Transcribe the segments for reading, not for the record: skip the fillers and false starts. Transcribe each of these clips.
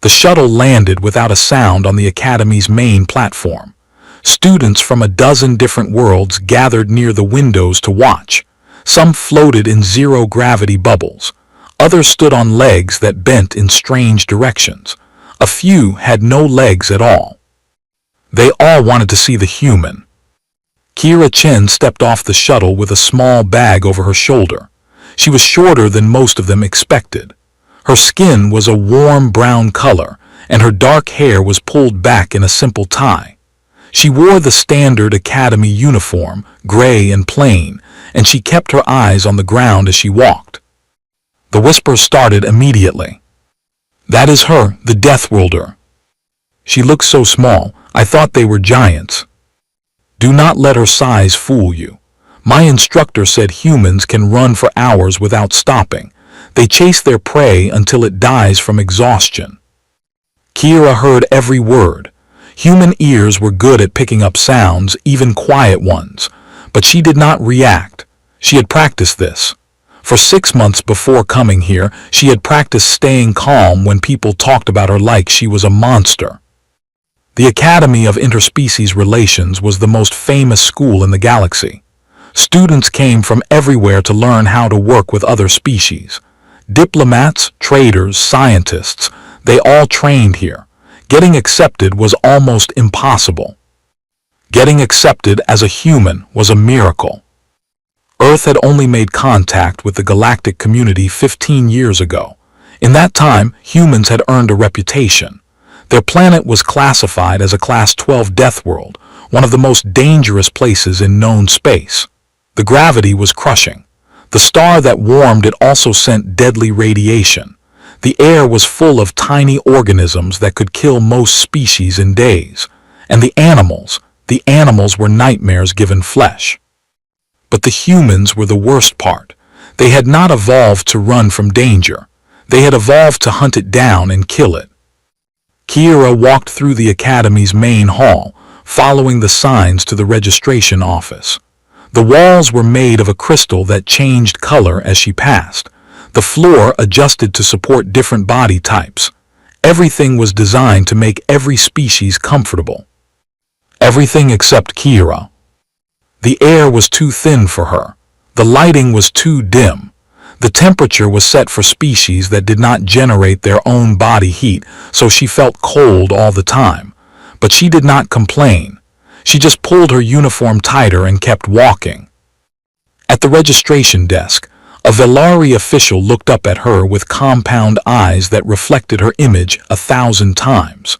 The shuttle landed without a sound on the Academy's main platform. Students from a dozen different worlds gathered near the windows to watch. Some floated in zero-gravity bubbles. Others stood on legs that bent in strange directions. A few had no legs at all. They all wanted to see the human. Kira Chen stepped off the shuttle with a small bag over her shoulder. She was shorter than most of them expected. Her skin was a warm brown color, and her dark hair was pulled back in a simple tie. She wore the standard Academy uniform, gray and plain, and she kept her eyes on the ground as she walked. The whispers started immediately. "That is her, the Deathworlder. She looks so small, I thought they were giants. Do not let her size fool you. My instructor said humans can run for hours without stopping. They chase their prey until it dies from exhaustion." Kira heard every word. Human ears were good at picking up sounds, even quiet ones. But she did not react. She had practiced this. For 6 months before coming here, she had practiced staying calm when people talked about her like she was a monster. The Academy of Interspecies Relations was the most famous school in the galaxy. Students came from everywhere to learn how to work with other species. Diplomats, traders, scientists, they all trained here. Getting accepted was almost impossible. Getting accepted as a human was a miracle. Earth had only made contact with the galactic community 15 years ago. In that time, humans had earned a reputation. Their planet was classified as a Class 12 Deathworld, one of the most dangerous places in known space. The gravity was crushing. The star that warmed it also sent deadly radiation. The air was full of tiny organisms that could kill most species in days. And the animals were nightmares given flesh. But the humans were the worst part. They had not evolved to run from danger. They had evolved to hunt it down and kill it. Kira walked through the Academy's main hall, following the signs to the registration office. The walls were made of a crystal that changed color as she passed. The floor adjusted to support different body types. Everything was designed to make every species comfortable. Everything except Kira. The air was too thin for her. The lighting was too dim. The temperature was set for species that did not generate their own body heat, so she felt cold all the time. But she did not complain. She just pulled her uniform tighter and kept walking. At the registration desk, a Velari official looked up at her with compound eyes that reflected her image 1,000 times.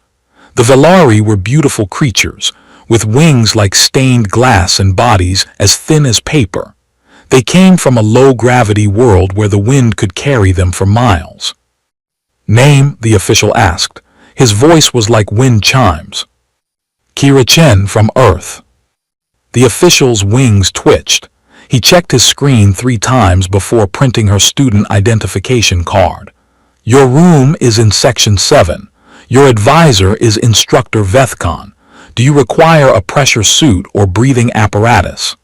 The Velari were beautiful creatures, with wings like stained glass and bodies as thin as paper. They came from a low-gravity world where the wind could carry them for miles. "Name?" the official asked. His voice was like wind chimes. "Kira Chen from Earth." The official's wings twitched. He checked his screen 3 times before printing her student identification card. "Your room is in Section 7. Your advisor is Instructor Vethcon. Do you require a pressure suit or breathing apparatus?"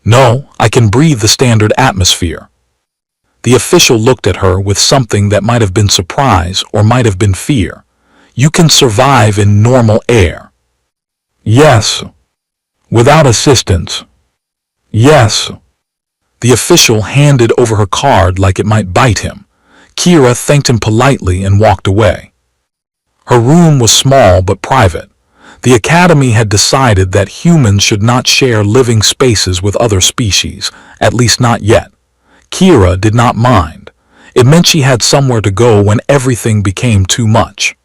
"No, I can breathe the standard atmosphere." The official looked at her with something that might have been surprise or might have been fear. "You can survive in normal air." "Yes." "Without assistance?" "Yes." The official handed over her card like it might bite him. Kira thanked him politely and walked away. Her room was small but private. The Academy had decided that humans should not share living spaces with other species, at least not yet. Kira did not mind. It meant she had somewhere to go when everything became too much.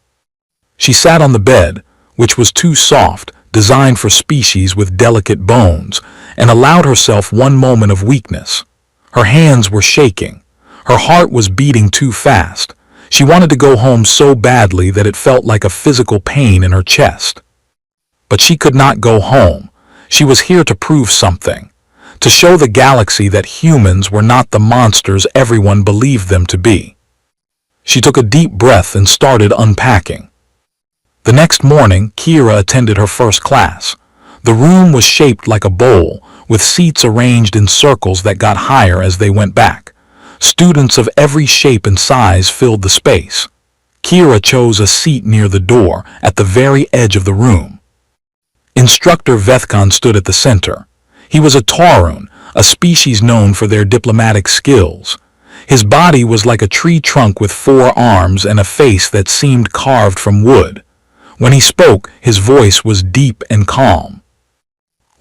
She sat on the bed, which was too soft, designed for species with delicate bones, and allowed herself one moment of weakness. Her hands were shaking. Her heart was beating too fast. She wanted to go home so badly that it felt like a physical pain in her chest. But she could not go home. She was here to prove something, to show the galaxy that humans were not the monsters everyone believed them to be. She took a deep breath and started unpacking. The next morning, Kira attended her first class. The room was shaped like a bowl, with seats arranged in circles that got higher as they went back. Students of every shape and size filled the space. Kira chose a seat near the door, at the very edge of the room. Instructor Vethkon stood at the center. He was a Taurun, a species known for their diplomatic skills. His body was like a tree trunk with 4 arms and a face that seemed carved from wood. When he spoke, his voice was deep and calm.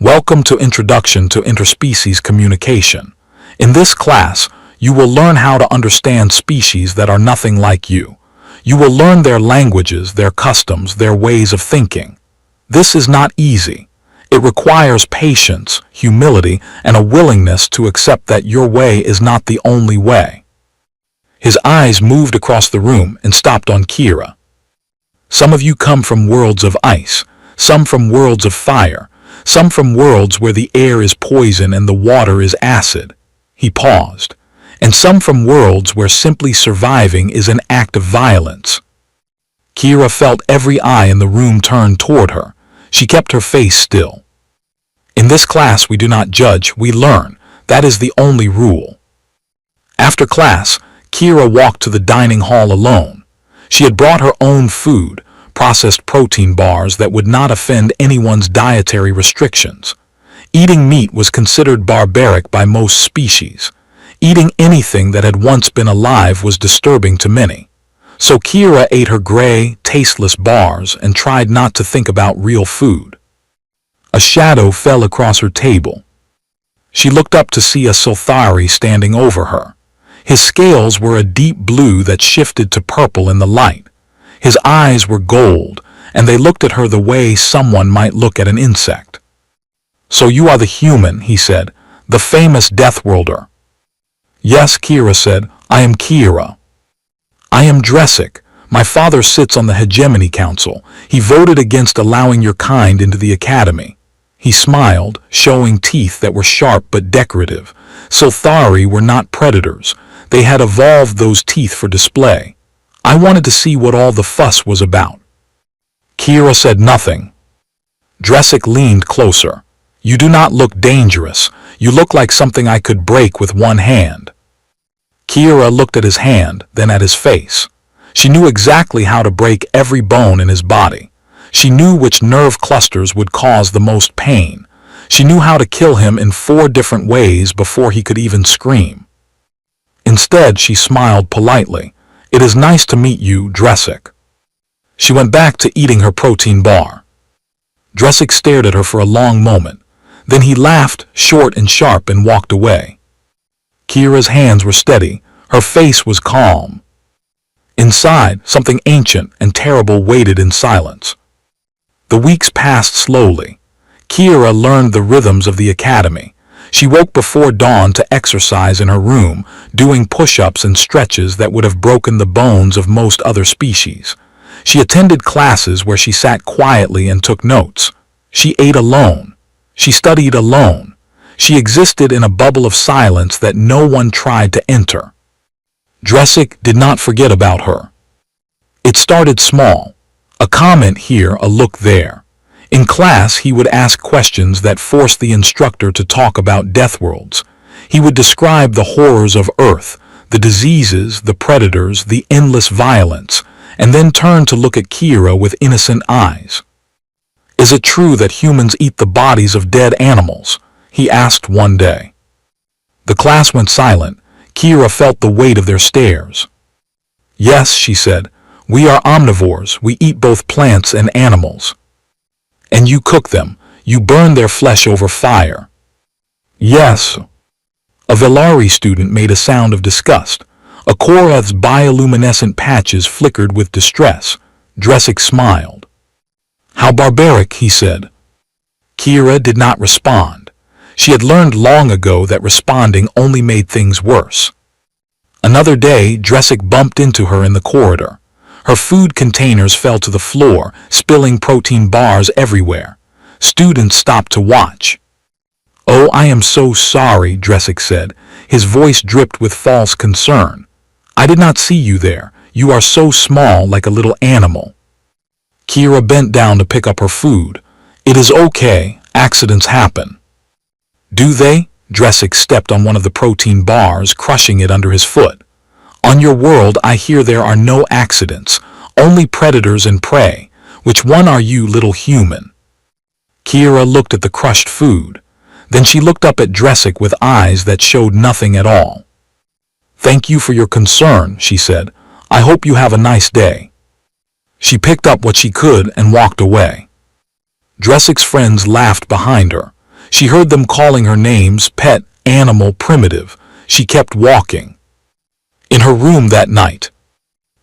Welcome to Introduction to Interspecies Communication. In this class, you will learn how to understand species that are nothing like you. You will learn their languages, their customs, their ways of thinking. This is not easy. It requires patience, humility, and a willingness to accept that your way is not the only way. His eyes moved across the room and stopped on Kira. Some of you come from worlds of ice, some from worlds of fire, some from worlds where the air is poison and the water is acid. He paused. And some from worlds where simply surviving is an act of violence. Kira felt every eye in the room turn toward her. She kept her face still. In this class we do not judge, we learn. That is the only rule. After class, Kira walked to the dining hall alone. She had brought her own food, processed protein bars that would not offend anyone's dietary restrictions. Eating meat was considered barbaric by most species. Eating anything that had once been alive was disturbing to many. So Kira ate her gray, tasteless bars and tried not to think about real food. A shadow fell across her table. She looked up to see a Sulthari standing over her. His scales were a deep blue that shifted to purple in the light. His eyes were gold, and they looked at her the way someone might look at an insect. So you are the human, he said, the famous Deathworlder. Yes, Kira said, I am Kira. I am Dressic. My father sits on the Hegemony Council. He voted against allowing your kind into the Academy. He smiled, showing teeth that were sharp but decorative. Sulthari were not predators. They had evolved those teeth for display. I wanted to see what all the fuss was about. Kira said nothing. Dressic leaned closer. You do not look dangerous. You look like something I could break with one hand. Kira looked at his hand, then at his face. She knew exactly how to break every bone in his body. She knew which nerve clusters would cause the most pain. She knew how to kill him in 4 different ways before he could even scream. Instead, she smiled politely. It is nice to meet you, Dressic. She went back to eating her protein bar. Dressic stared at her for a long moment. Then he laughed, short and sharp, and walked away. Kira's hands were steady. Her face was calm. Inside, something ancient and terrible waited in silence. The weeks passed slowly. Kira learned the rhythms of the Academy. She woke before dawn to exercise in her room, doing push-ups and stretches that would have broken the bones of most other species. She attended classes where she sat quietly and took notes. She ate alone. She studied alone. She existed in a bubble of silence that no one tried to enter. Dressic did not forget about her. It started small. A comment here, a look there. In class, he would ask questions that forced the instructor to talk about Deathworlds. He would describe the horrors of Earth, the diseases, the predators, the endless violence, and then turn to look at Kira with innocent eyes. Is it true that humans eat the bodies of dead animals? He asked one day. The class went silent. Kira felt the weight of their stares. Yes, she said, we are omnivores. We eat both plants and animals. And you cook them. You burn their flesh over fire. Yes. A Velari student made a sound of disgust. Akorath's bioluminescent patches flickered with distress. Dressic smiled. How barbaric, he said. Kira did not respond. She had learned long ago that responding only made things worse. Another day, Dressic bumped into her in the corridor. Her food containers fell to the floor, spilling protein bars everywhere. Students stopped to watch. Oh, I am so sorry, Dressic said. His voice dripped with false concern. I did not see you there. You are so small, like a little animal. Kira bent down to pick up her food. It is okay. Accidents happen. Do they? Dressic stepped on one of the protein bars, crushing it under his foot. On your world, I hear there are no accidents, Only predators and prey. Which one are you, little human? Kira looked at the crushed food. Then she looked up at Dressic with eyes that showed nothing at all. Thank you for your concern, she said. I hope you have a nice day. She picked up what she could and walked away. Dressic's friends laughed behind her. She heard them calling her names: pet, animal, primitive. She kept walking. In her room that night,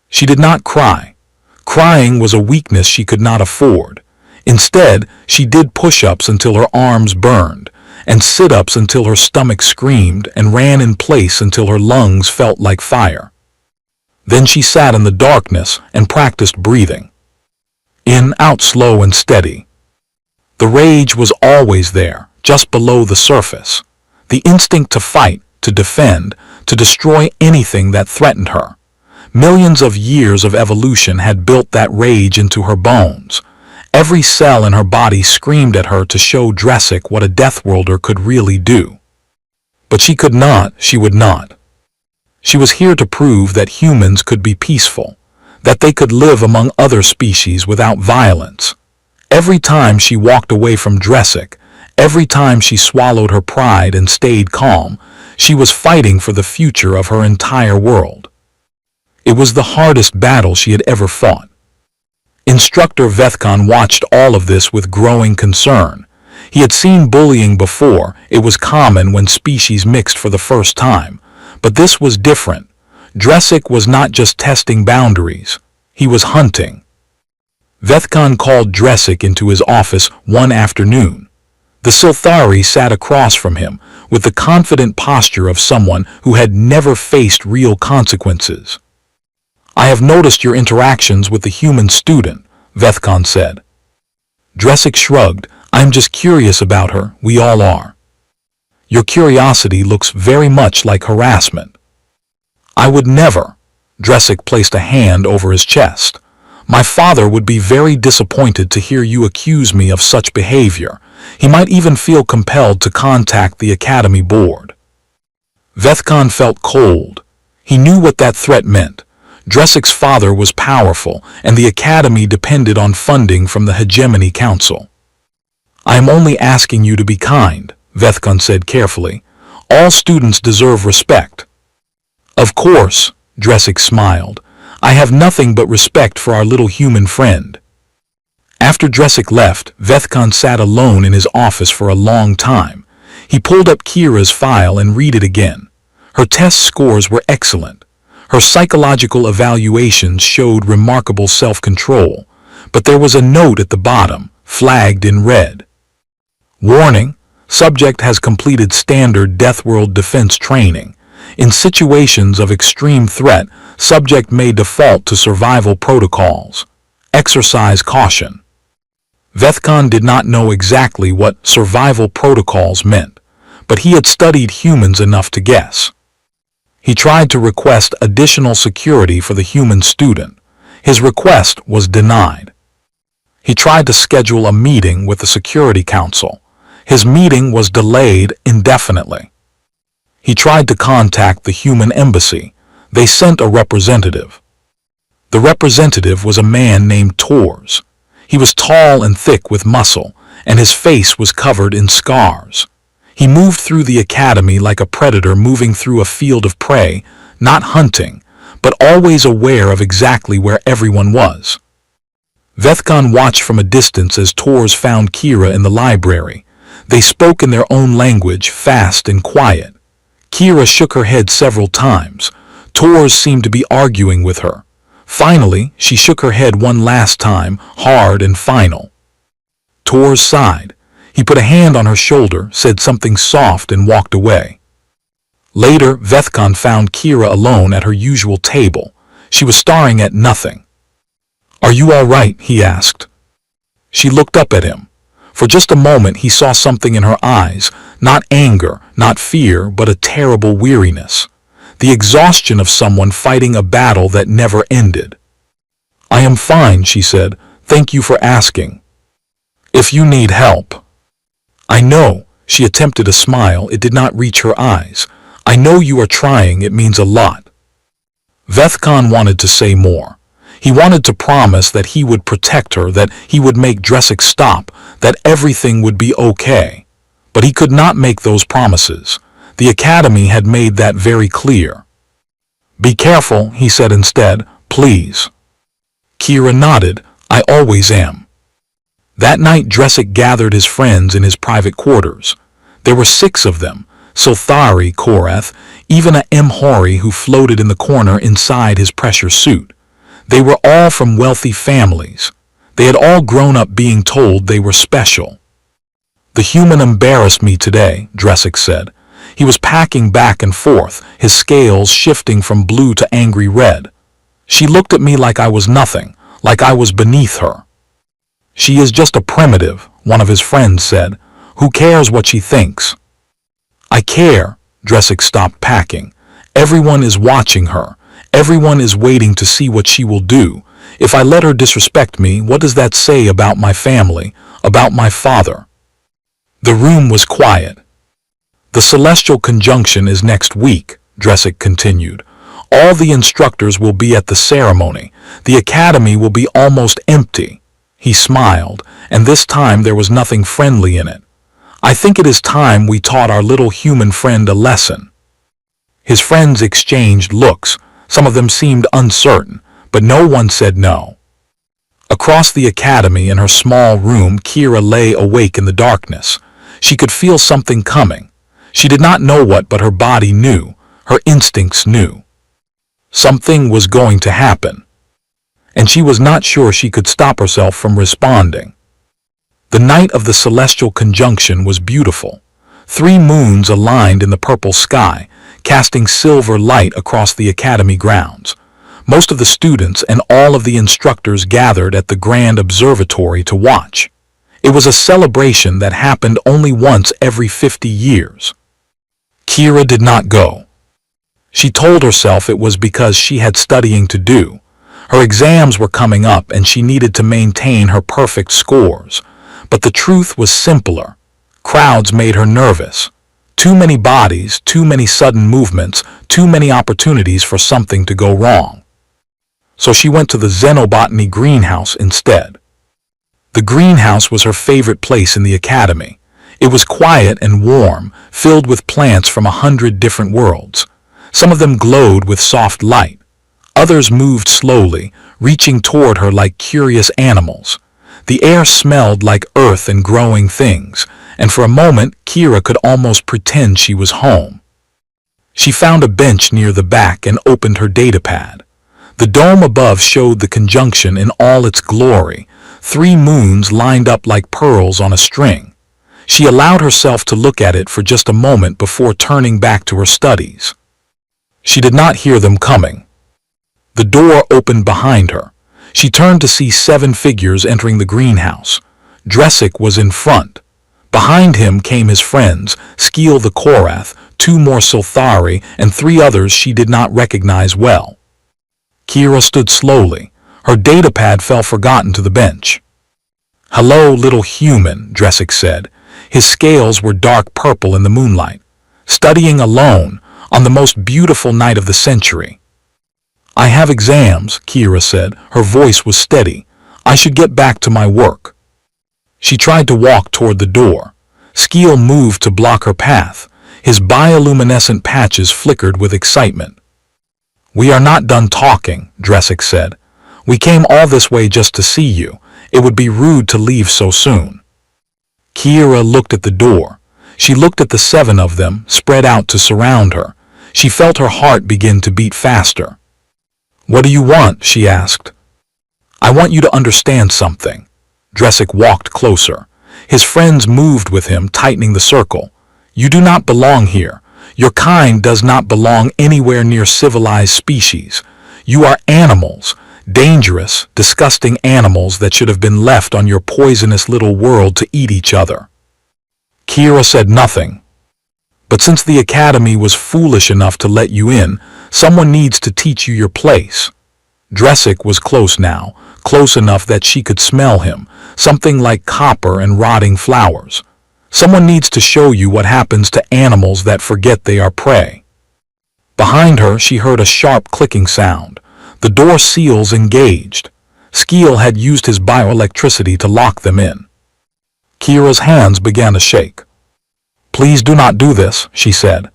she did not cry. Crying was a weakness she could not afford. Instead, she did push-ups until her arms burned, and sit-ups until her stomach screamed, and ran in place until her lungs felt like fire. Then she sat in the darkness and practiced breathing. In, out, slow and steady. The rage was always there, just below the surface. The instinct to fight, to defend, to destroy anything that threatened her. Millions of years of evolution had built that rage into her bones. Every cell in her body screamed at her to show Dressic what a Deathworlder could really do. But she could not, she would not. She was here to prove that humans could be peaceful, that they could live among other species without violence. Every time she walked away from Dressic, every time she swallowed her pride and stayed calm, she was fighting for the future of her entire world. It was the hardest battle she had ever fought. Instructor Vethkan watched all of this with growing concern. He had seen bullying before. It was common when species mixed for the first time. But this was different. Dressic was not just testing boundaries. He was hunting. Vethkan called Dressic into his office one afternoon. The Silthari sat across from him with the confident posture of someone who had never faced real consequences. I have noticed your interactions with the human student, Vethkan said. Dressic shrugged. I'm just curious about her, we all are. Your curiosity looks very much like harassment. I would never. Dressic placed a hand over his chest. My father would be very disappointed to hear you accuse me of such behavior. He might even feel compelled to contact the Academy board. Vethkan felt cold. He knew what that threat meant. Dressic's father was powerful, and the Academy depended on funding from the Hegemony Council. I am only asking you to be kind, Vethkan said carefully. All students deserve respect. Of course, Dressic smiled. I have nothing but respect for our little human friend. After Dressic left, Vethkan sat alone in his office for a long time. He pulled up Kira's file and read it again. Her test scores were excellent. Her psychological evaluations showed remarkable self-control, but there was a note at the bottom, flagged in red. Warning: subject has completed standard Deathworld defense training. In situations of extreme threat, subject may default to survival protocols. Exercise caution. Vethkan did not know exactly what survival protocols meant, but he had studied humans enough to guess. He tried to request additional security for the human student. His request was denied. He tried to schedule a meeting with the Security Council. His meeting was delayed indefinitely. He tried to contact the human embassy. They sent a representative. The representative was a man named Tors. He was tall and thick with muscle, and his face was covered in scars. He moved through the academy like a predator moving through a field of prey, not hunting, but always aware of exactly where everyone was. Vethkan watched from a distance as Tors found Kira in the library. They spoke in their own language, fast and quiet. Kira shook her head several times. Tors seemed to be arguing with her. Finally, she shook her head one last time, hard and final. Tors sighed. He put a hand on her shoulder, said something soft, and walked away. Later, Vethkan found Kira alone at her usual table. She was staring at nothing. "Are you all right?" he asked. She looked up at him. For just a moment he saw something in her eyes, not anger, not fear, but a terrible weariness. The exhaustion of someone fighting a battle that never ended. "I am fine," she said. "Thank you for asking. If you need help." "I know." She attempted a smile. It did not reach her eyes. "I know you are trying. It means a lot." Vethkan wanted to say more. He wanted to promise that he would protect her, that he would make Dressic stop, that everything would be okay. But he could not make those promises. The Academy had made that very clear. "Be careful," he said instead, "please." Kira nodded. "I always am." That night Dressic gathered his friends in his private quarters. There were 6 of them, Sothari, Korath, even a Mhori who floated in the corner inside his pressure suit. They were all from wealthy families. They had all grown up being told they were special. "The human embarrassed me today," Dressic said. He was packing back and forth, his scales shifting from blue to angry red. "She looked at me like I was nothing, like I was beneath her." "She is just a primitive," one of his friends said. "Who cares what she thinks?" "I care." Dressic stopped packing. "Everyone is watching her. Everyone is waiting to see what she will do. If I let her disrespect me, what does that say about my family, about my father?" The room was quiet. "The celestial conjunction is next week," Dressic continued. "All the instructors will be at the ceremony. The academy will be almost empty." He smiled, and this time there was nothing friendly in it. "I think it is time we taught our little human friend a lesson." His friends exchanged looks. Some of them seemed uncertain, but no one said no. Across the academy in her small room, Kira lay awake in the darkness. She could feel something coming. She did not know what, but her body knew. Her instincts knew. Something was going to happen. And she was not sure she could stop herself from responding. The night of the celestial conjunction was beautiful. 3 moons aligned in the purple sky, casting silver light across the academy grounds. Most of the students and all of the instructors gathered at the grand observatory to watch. It was a celebration that happened only once every 50 years. Kira did not go. She told herself it was because she had studying to do. Her exams were coming up and she needed to maintain her perfect scores. But the truth was simpler. Crowds made her nervous. Too many bodies, too many sudden movements, too many opportunities for something to go wrong. So she went to the xenobotany greenhouse instead. The greenhouse was her favorite place in the academy. It was quiet and warm, filled with plants from 100 different worlds. Some of them glowed with soft light. Others moved slowly, reaching toward her like curious animals. The air smelled like earth and growing things, and for a moment Kira could almost pretend she was home. She found a bench near the back and opened her datapad. The dome above showed the conjunction in all its glory, 3 moons lined up like pearls on a string. She allowed herself to look at it for just a moment before turning back to her studies. She did not hear them coming. The door opened behind her. She turned to see 7 figures entering the greenhouse. Dressic was in front. Behind him came his friends, Skeel the Korath, 2 more Sothari, and 3 others she did not recognize well. Kira stood slowly. Her datapad fell forgotten to the bench. "Hello, little human," Dressic said. His scales were dark purple in the moonlight. "Studying alone, on the most beautiful night of the century." "I have exams," Kira said. Her voice was steady. "I should get back to my work." She tried to walk toward the door. Skeel moved to block her path. His bioluminescent patches flickered with excitement. "We are not done talking," Dressic said. "We came all this way just to see you. It would be rude to leave so soon." Kira looked at the door. She looked at the 7 of them, spread out to surround her. She felt her heart begin to beat faster. "What do you want?" she asked. "I want you to understand something." Dressic walked closer. His friends moved with him, tightening the circle. "You do not belong here. Your kind does not belong anywhere near civilized species. You are animals, dangerous, disgusting animals that should have been left on your poisonous little world to eat each other." Kira said nothing. "But since the academy was foolish enough to let you in, someone needs to teach you your place." Dressic was close now, close enough that she could smell him, something like copper and rotting flowers. "Someone needs to show you what happens to animals that forget they are prey." Behind her, she heard a sharp clicking sound. The door seals engaged. Skeel had used his bioelectricity to lock them in. Kira's hands began to shake. "Please do not do this," she said.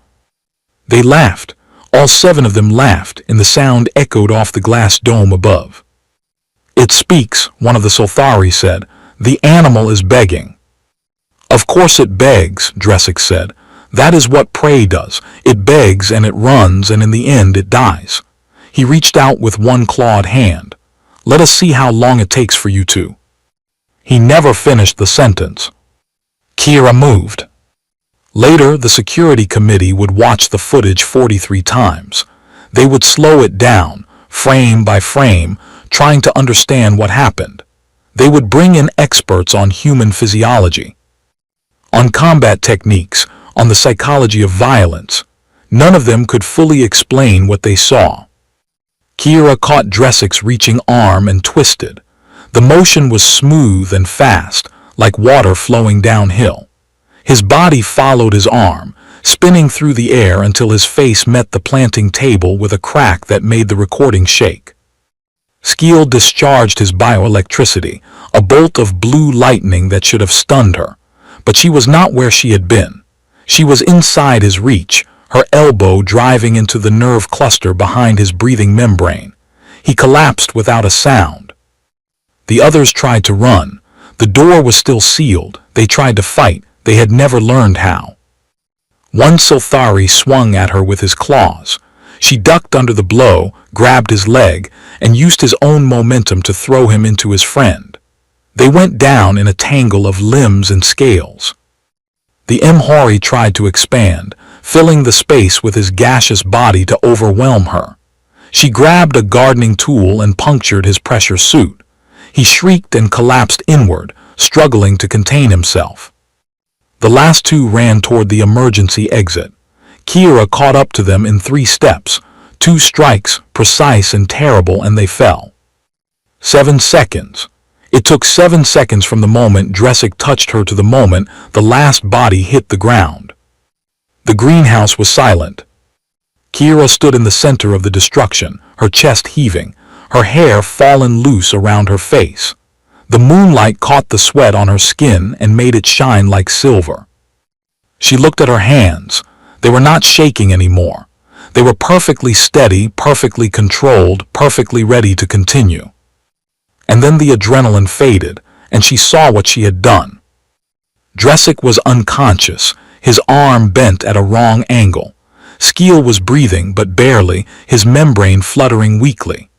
They laughed. All 7 of them laughed, and the sound echoed off the glass dome above. "It speaks," one of the Solthari said. "The animal is begging." "Of course it begs," Dresic said. "That is what prey does. It begs and it runs, and in the end it dies." He reached out with one clawed hand. "Let us see how long it takes for you to." He never finished the sentence. Kira moved. Later, the security committee would watch the footage 43 times. They would slow it down, frame by frame, trying to understand what happened. They would bring in experts on human physiology, on combat techniques, on the psychology of violence. None of them could fully explain what they saw. Kira caught Dresic's reaching arm and twisted. The motion was smooth and fast, like water flowing downhill. His body followed his arm, spinning through the air until his face met the planting table with a crack that made the recording shake. Skeel discharged his bioelectricity, a bolt of blue lightning that should have stunned her. But she was not where she had been. She was inside his reach, her elbow driving into the nerve cluster behind his breathing membrane. He collapsed without a sound. The others tried to run. The door was still sealed. They tried to fight. They had never learned how. One Solthari swung at her with his claws. She ducked under the blow, grabbed his leg, and used his own momentum to throw him into his friend. They went down in a tangle of limbs and scales. The Mhori tried to expand, filling the space with his gaseous body to overwhelm her. She grabbed a gardening tool and punctured his pressure suit. He shrieked and collapsed inward, struggling to contain himself. The last 2 ran toward the emergency exit. Kira caught up to them in 3 steps. 2 strikes, precise and terrible, and they fell. 7 seconds. It took 7 seconds from the moment Dresic touched her to the moment the last body hit the ground. The greenhouse was silent. Kira stood in the center of the destruction, her chest heaving, her hair fallen loose around her face. The moonlight caught the sweat on her skin and made it shine like silver. She looked at her hands. They were not shaking anymore. They were perfectly steady, perfectly controlled, perfectly ready to continue. And then the adrenaline faded, and she saw what she had done. Dresic was unconscious, his arm bent at a wrong angle. Skeel was breathing, but barely, his membrane fluttering weakly.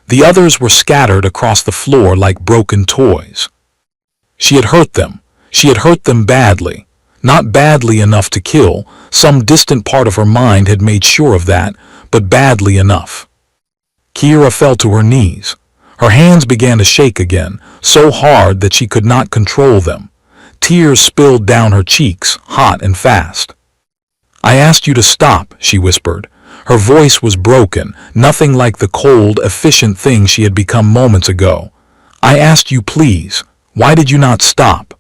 The others were scattered across the floor like broken toys. She had hurt them. She had hurt them badly. Not badly enough to kill. Some distant part of her mind had made sure of that, but badly enough. Kira fell to her knees. Her hands began to shake again, so hard that she could not control them. Tears spilled down her cheeks, hot and fast. "I asked you to stop," she whispered. Her voice was broken, nothing like the cold, efficient thing she had become moments ago. "I asked you please. Why did you not stop?"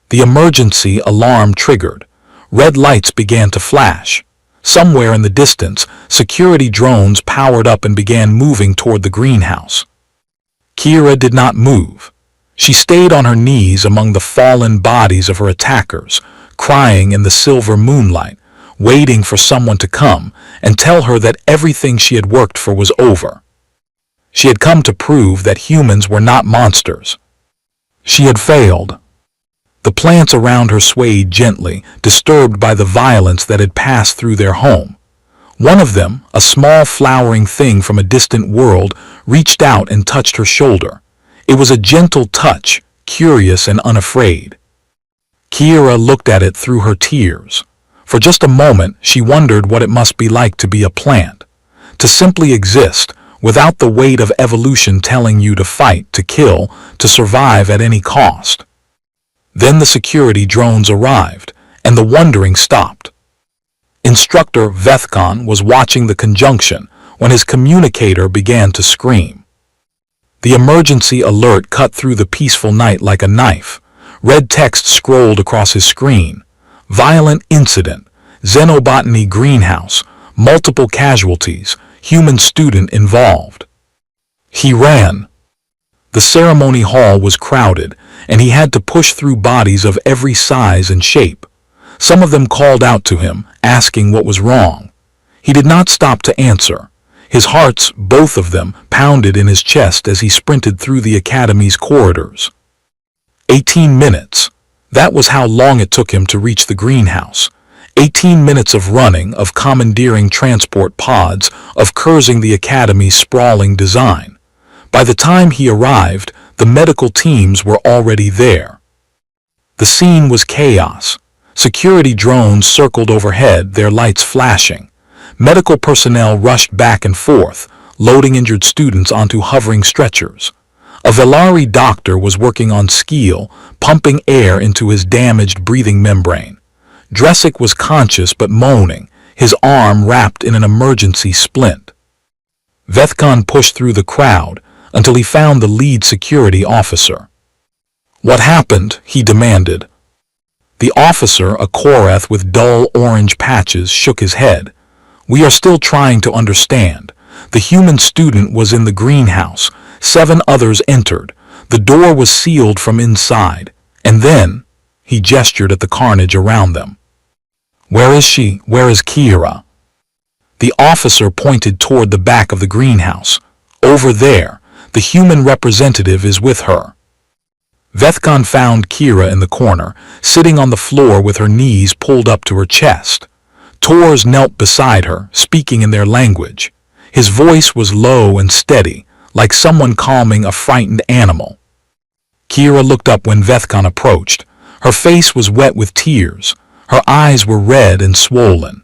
The emergency alarm triggered. Red lights began to flash. Somewhere in the distance, security drones powered up and began moving toward the greenhouse. Kira did not move. She stayed on her knees among the fallen bodies of her attackers, crying in the silver moonlight, waiting for someone to come and tell her that everything she had worked for was over. She had come to prove that humans were not monsters. She had failed. The plants around her swayed gently, disturbed by the violence that had passed through their home. One of them, a small flowering thing from a distant world, reached out and touched her shoulder. It was a gentle touch, curious and unafraid. Kira looked at it through her tears. For just a moment, she wondered what it must be like to be a plant, to simply exist, without the weight of evolution telling you to fight, to kill, to survive at any cost. Then the security drones arrived, and the wondering stopped. Instructor Vethkon was watching the conjunction when his communicator began to scream. The emergency alert cut through the peaceful night like a knife. Red text scrolled across his screen. Violent incident, xenobotany greenhouse, multiple casualties, human student involved. He ran. The ceremony hall was crowded, and he had to push through bodies of every size and shape. Some of them called out to him, asking what was wrong. He did not stop to answer. His hearts, both of them, pounded in his chest as he sprinted through the academy's corridors. 18 minutes. That was how long it took him to reach the greenhouse. 18 minutes of running, of commandeering transport pods, of cursing the academy's sprawling design. By the time he arrived, the medical teams were already there. The scene was chaos. Security drones circled overhead, their lights flashing. Medical personnel rushed back and forth, loading injured students onto hovering stretchers. A Velari doctor was working on Skeel, pumping air into his damaged breathing membrane. Dresic was conscious but moaning, his arm wrapped in an emergency splint. Vethkan pushed through the crowd until he found the lead security officer. "What happened?" he demanded. The officer, a Korath with dull orange patches, shook his head. "We are still trying to understand. The human student was in the greenhouse. 7 others entered. The door was sealed from inside. And then," he gestured at the carnage around them. "Where is she? Where is Kira?" The officer pointed toward the back of the greenhouse. "Over there. The human representative is with her." Vethkan found Kira in the corner, sitting on the floor with her knees pulled up to her chest. Tors knelt beside her, speaking in their language. His voice was low and steady, like someone calming a frightened animal. Kira looked up when Vethkan approached. Her face was wet with tears. Her eyes were red and swollen.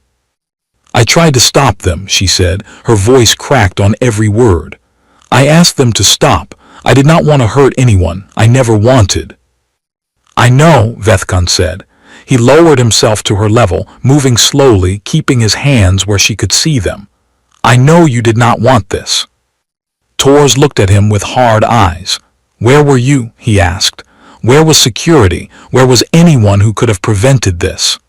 "I tried to stop them," she said, her voice cracked on every word. "I asked them to stop. I did not want to hurt anyone. I never wanted." "I know," Vethkan said. He lowered himself to her level, moving slowly, keeping his hands where she could see them. "I know you did not want this." Tors looked at him with hard eyes. "Where were you?" he asked. "Where was security? Where was anyone who could have prevented this?"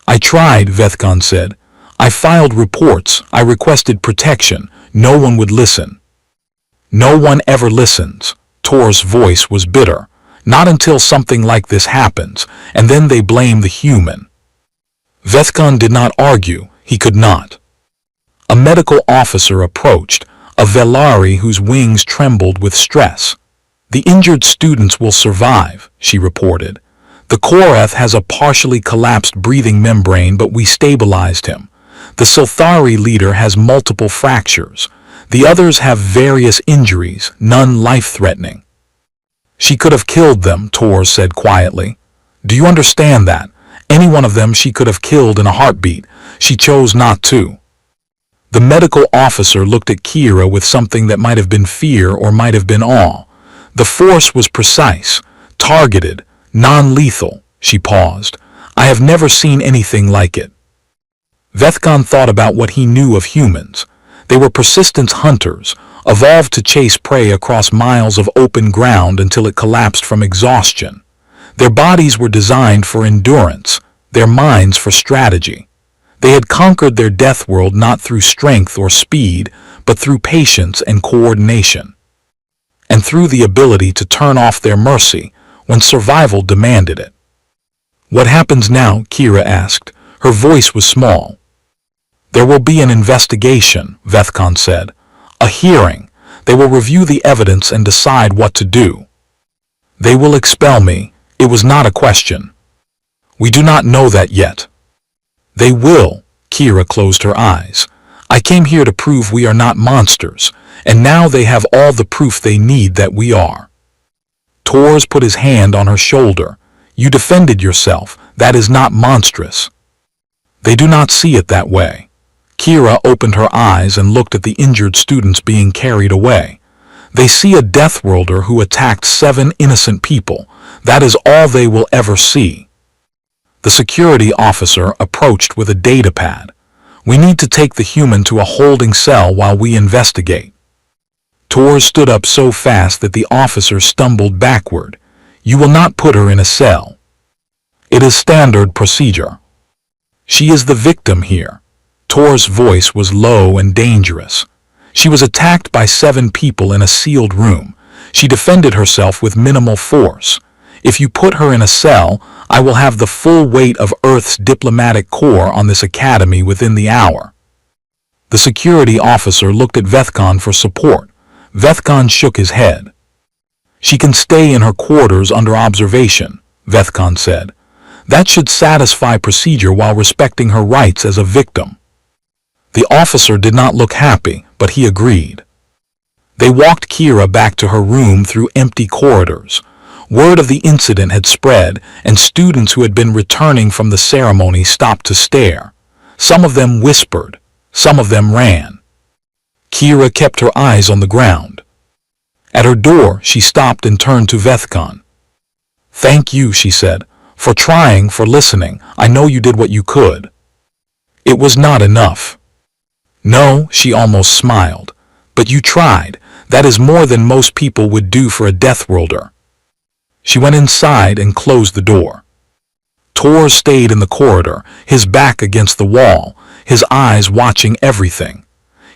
"I tried," Vethkan said. "I filed reports. I requested protection. No one would listen." "No one ever listens." Tor's voice was bitter. "Not until something like this happens, and then they blame the human." Vethkan did not argue. He could not. A medical officer approached, a Velari whose wings trembled with stress. "The injured students will survive," she reported. "The Korath has a partially collapsed breathing membrane, but we stabilized him. The Silthari leader has multiple fractures. The others have various injuries, none life-threatening." "She could have killed them," Tors said quietly. "Do you understand that? Any one of them she could have killed in a heartbeat. She chose not to." The medical officer looked at Kira with something that might have been fear or might have been awe. The force was precise, targeted, non-lethal. She paused. "I have never seen anything like it." Vethkan thought about what he knew of humans. They were persistent hunters, evolved to chase prey across miles of open ground until it collapsed from exhaustion. Their bodies were designed for endurance, their minds for strategy. They had conquered their death world not through strength or speed, but through patience and coordination. And through the ability to turn off their mercy when survival demanded it. "What happens now?" Kira asked. Her voice was small. "There will be an investigation," Vethkan said. "A hearing. They will review the evidence and decide what to do." "They will expel me." It was not a question. "We do not know that yet." "They will." Kira closed her eyes. "I came here to prove we are not monsters, and now they have all the proof they need that we are." Tors put his hand on her shoulder. "You defended yourself. That is not monstrous." "They do not see it that way." Kira opened her eyes and looked at the injured students being carried away. "They see a Deathworlder who attacked 7 innocent people. That is all they will ever see." The security officer approached with a data pad. "We need to take the human to a holding cell while we investigate." Tors stood up so fast that the officer stumbled backward. "You will not put her in a cell. It is standard procedure. She is the victim here." Tor's voice was low and dangerous. She was attacked by 7 people in a sealed room. She defended herself with minimal force. If you put her in a cell, I will have the full weight of Earth's diplomatic corps on this academy within the hour. The security officer looked at Vethkon for support. Vethkon shook his head. She can stay in her quarters under observation, Vethkon said. That should satisfy procedure while respecting her rights as a victim. The officer did not look happy, but he agreed. They walked Kira back to her room through empty corridors. Word of the incident had spread, and students who had been returning from the ceremony stopped to stare. Some of them whispered, some of them ran. Kira kept her eyes on the ground. At her door, she stopped and turned to Vethkon. "Thank you," she said, "for trying, for listening. I know you did what you could." "It was not enough." "No," she almost smiled. "But you tried. That is more than most people would do for a Deathworlder." She went inside and closed the door. Tor stayed in the corridor, his back against the wall, his eyes watching everything.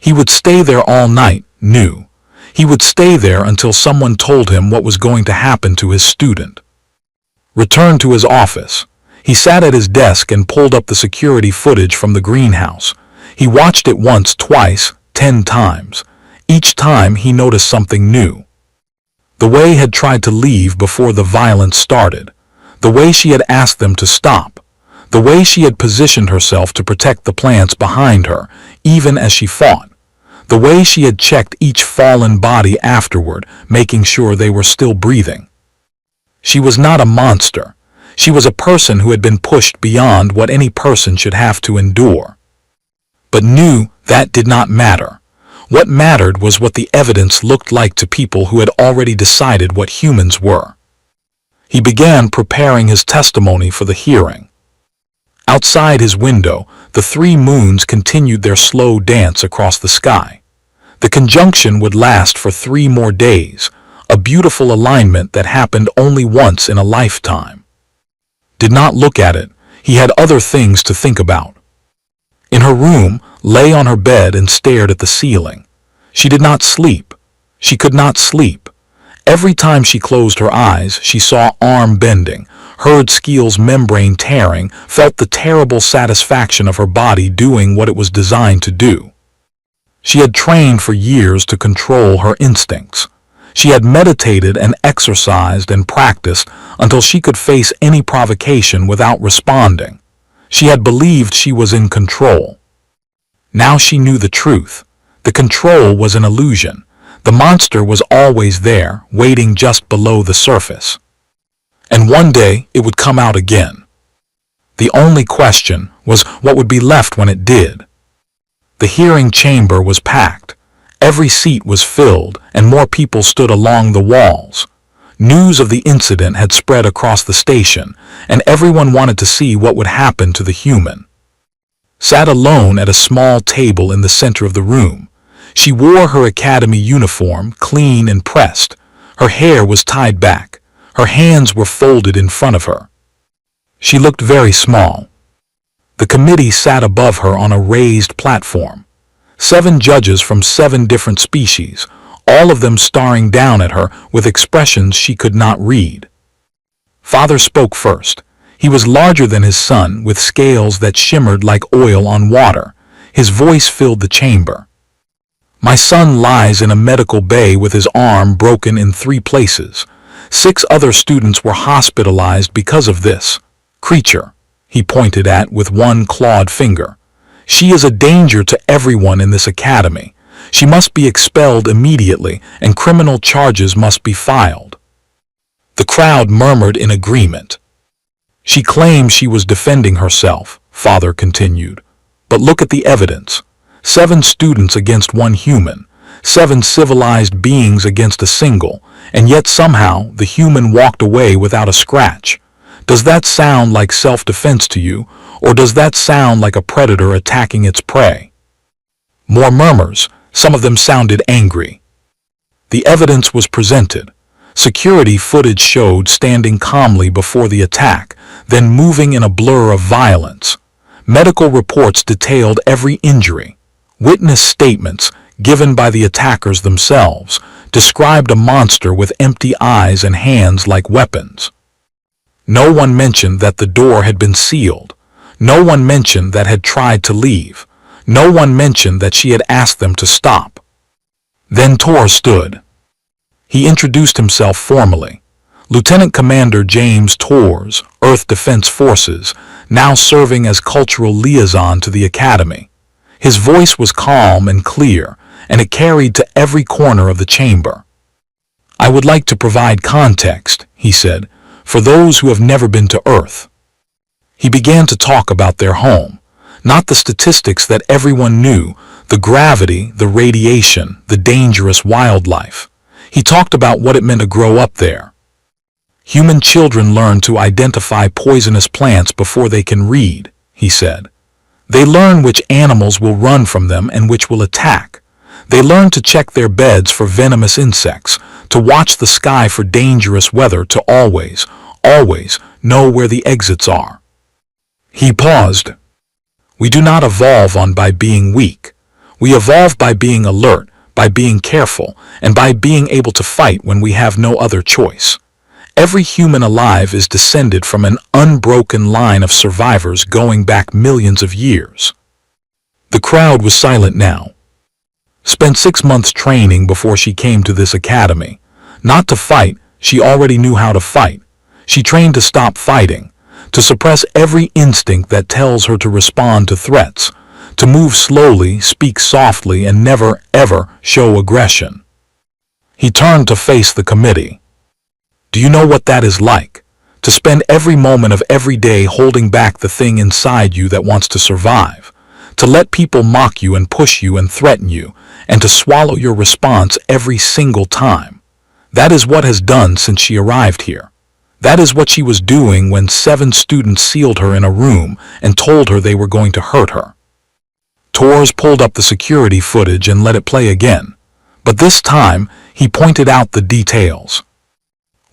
He would stay there all night, knew. He would stay there until someone told him what was going to happen to his student. Returned to his office. He sat at his desk and pulled up the security footage from the greenhouse. He watched it once, twice, 10 times. Each time he noticed something new. The way had tried to leave before the violence started. The way she had asked them to stop. The way she had positioned herself to protect the plants behind her, even as she fought. The way she had checked each fallen body afterward, making sure they were still breathing. She was not a monster. She was a person who had been pushed beyond what any person should have to endure. But knew that did not matter. What mattered was what the evidence looked like to people who had already decided what humans were. He began preparing his testimony for the hearing. Outside his window, the 3 moons continued their slow dance across the sky. The conjunction would last for 3 more days, a beautiful alignment that happened only once in a lifetime. Did not look at it. He had other things to think about. In her room, lay on her bed and stared at the ceiling. She did not sleep. She could not sleep. Every time she closed her eyes, she saw arm bending, heard Skeel's membrane tearing, felt the terrible satisfaction of her body doing what it was designed to do. She had trained for years to control her instincts. She had meditated and exercised and practiced until she could face any provocation without responding. She had believed she was in control. Now she knew the truth. The control was an illusion. The monster was always there, waiting just below the surface. And one day it would come out again. The only question was what would be left when it did. The hearing chamber was packed. Every seat was filled, and more people stood along the walls. News of the incident had spread across the station, and everyone wanted to see what would happen to the human. Sat alone at a small table in the center of the room. She wore her academy uniform, clean and pressed. Her hair was tied back. Her hands were folded in front of her. She looked very small. The committee sat above her on a raised platform. 7 judges from 7 different species, all of them staring down at her with expressions she could not read. Father spoke first. He was larger than his son, with scales that shimmered like oil on water. His voice filled the chamber. My son lies in a medical bay with his arm broken in 3 places. 6 other students were hospitalized because of this creature, he pointed at with one clawed finger. She is a danger to everyone in this academy. She must be expelled immediately, and criminal charges must be filed. The crowd murmured in agreement. She claimed she was defending herself, Father continued. But look at the evidence. 7 students against 1 human, 7 civilized beings against a single, and yet somehow the human walked away without a scratch. Does that sound like self-defense to you, or does that sound like a predator attacking its prey? More murmurs. Some of them sounded angry. The evidence was presented. Security footage showed standing calmly before the attack, then moving in a blur of violence. Medical reports detailed every injury. Witness statements given by the attackers themselves, described a monster with empty eyes and hands like weapons. No one mentioned that the door had been sealed. No one mentioned that had tried to leave. No one mentioned that she had asked them to stop. Then Tor stood. He introduced himself formally. Lieutenant Commander James Tors, Earth Defense Forces, now serving as cultural liaison to the Academy. His voice was calm and clear, and it carried to every corner of the chamber. "I would like to provide context," he said, "for those who have never been to Earth." He began to talk about their home, not the statistics that everyone knew, the gravity, the radiation, the dangerous wildlife. He talked about what it meant to grow up there. "Human children learn to identify poisonous plants before they can read," he said. "They learn which animals will run from them and which will attack. They learn to check their beds for venomous insects, to watch the sky for dangerous weather, to always, always know where the exits are." He paused. "We do not evolve by being weak. We evolve by being alert, by being careful, and by being able to fight when we have no other choice. Every human alive is descended from an unbroken line of survivors going back millions of years." The crowd was silent now. Spent 6 months training before she came to this academy. Not to fight, she already knew how to fight. She trained to stop fighting, to suppress every instinct that tells her to respond to threats, to move slowly, speak softly, and never, ever show aggression. He turned to face the committee. "Do you know what that is like? To spend every moment of every day holding back the thing inside you that wants to survive, to let people mock you and push you and threaten you, and to swallow your response every single time. That is what has done since she arrived here. That is what she was doing when 7 students sealed her in a room and told her they were going to hurt her." Tors pulled up the security footage and let it play again, but this time he pointed out the details.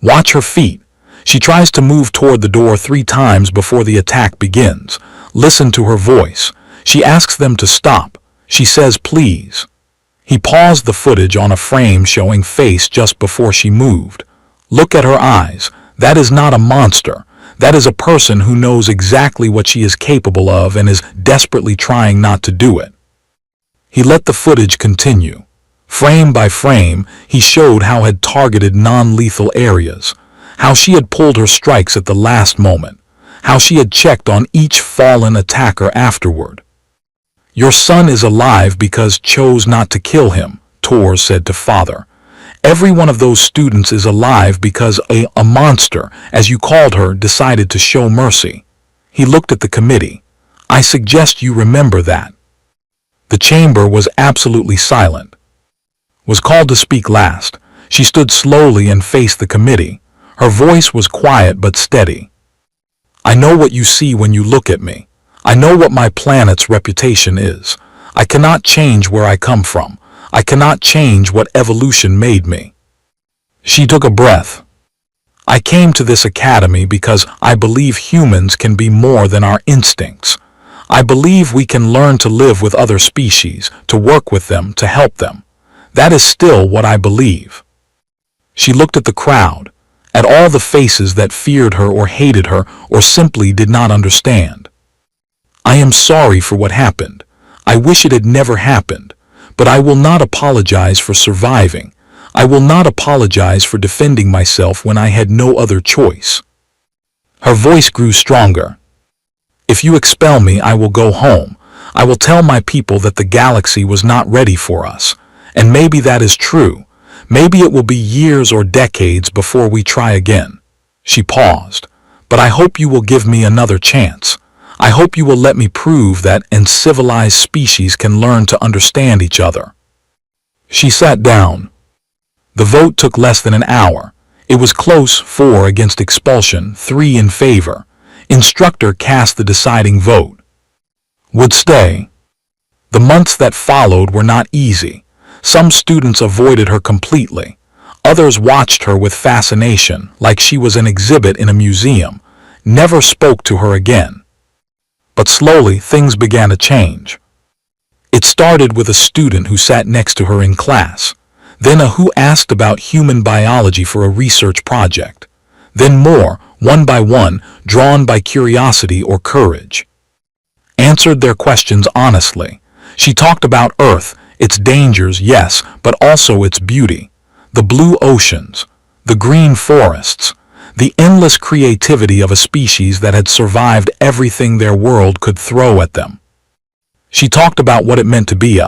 "Watch her feet. She tries to move toward the door 3 times before the attack begins. Listen to her voice. She asks them to stop. She says please." He paused the footage on a frame showing face just before she moved. "Look at her eyes. That is not a monster. That is a person who knows exactly what she is capable of and is desperately trying not to do it." He let the footage continue. Frame by frame, he showed how had targeted non-lethal areas, how she had pulled her strikes at the last moment, how she had checked on each fallen attacker afterward. "Your son is alive because chose not to kill him," Tors said to Father. "Every one of those students is alive because a monster, as you called her, decided to show mercy." He looked at the committee. "I suggest you remember that." The chamber was absolutely silent. Was called to speak last. She stood slowly and faced the committee. Her voice was quiet but steady. "I know what you see when you look at me. I know what my planet's reputation is. I cannot change where I come from. I cannot change what evolution made me." She took a breath. "I came to this academy because I believe humans can be more than our instincts. I believe we can learn to live with other species, to work with them, to help them. That is still what I believe." She looked at the crowd, at all the faces that feared her or hated her or simply did not understand. "I am sorry for what happened. I wish it had never happened. But I will not apologize for surviving. I will not apologize for defending myself when I had no other choice." Her voice grew stronger. "If you expel me, I will go home. I will tell my people that the galaxy was not ready for us. And maybe that is true. Maybe it will be years or decades before we try again." She paused. "But I hope you will give me another chance. I hope you will let me prove that civilized species can learn to understand each other." She sat down. The vote took less than an hour. It was close, 4 against expulsion, 3 in favor. Instructor cast the deciding vote. Would stay. The months that followed were not easy. Some students avoided her completely. Others watched her with fascination, like she was an exhibit in a museum, never spoke to her again. But slowly things began to change. It started with a student who sat next to her in class, then a who asked about human biology for a research project, then more, one by one, drawn by curiosity or courage. Answered their questions honestly. She talked about Earth, its dangers, yes, but also its beauty. The blue oceans, the green forests, the endless creativity of a species that had survived everything their world could throw at them. She talked about what it meant to be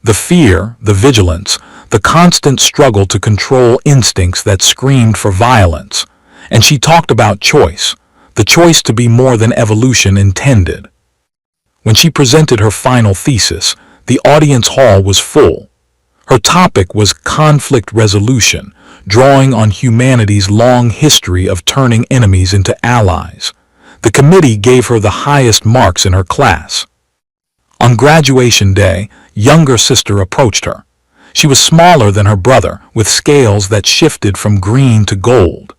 the fear, the vigilance, the constant struggle to control instincts that screamed for violence. And she talked about choice, the choice to be more than evolution intended. When she presented her final thesis, the audience hall was full. Her topic was conflict resolution, drawing on humanity's long history of turning enemies into allies. The committee gave her the highest marks in her class. On graduation day, younger sister approached her. She was smaller than her brother, with scales that shifted from green to gold.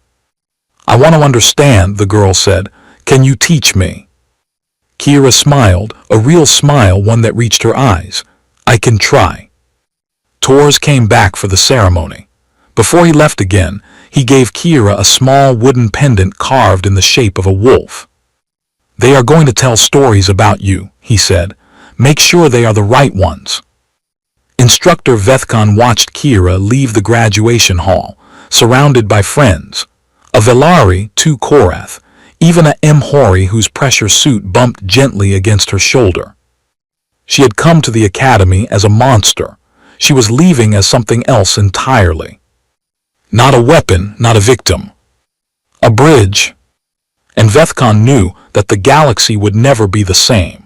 "I want to understand," the girl said. "Can you teach me?" Kira smiled, a real smile, one that reached her eyes. "I can try." Tors came back for the ceremony. Before he left again, he gave Kira a small wooden pendant carved in the shape of a wolf. "They are going to tell stories about you," he said. "Make sure they are the right ones." Instructor Vethkon watched Kira leave the graduation hall, surrounded by friends. A Velari, 2 Korath, even a Mhori whose pressure suit bumped gently against her shoulder. She had come to the academy as a monster. She was leaving as something else entirely. Not a weapon, not a victim. A bridge. And Vethkon knew that the galaxy would never be the same.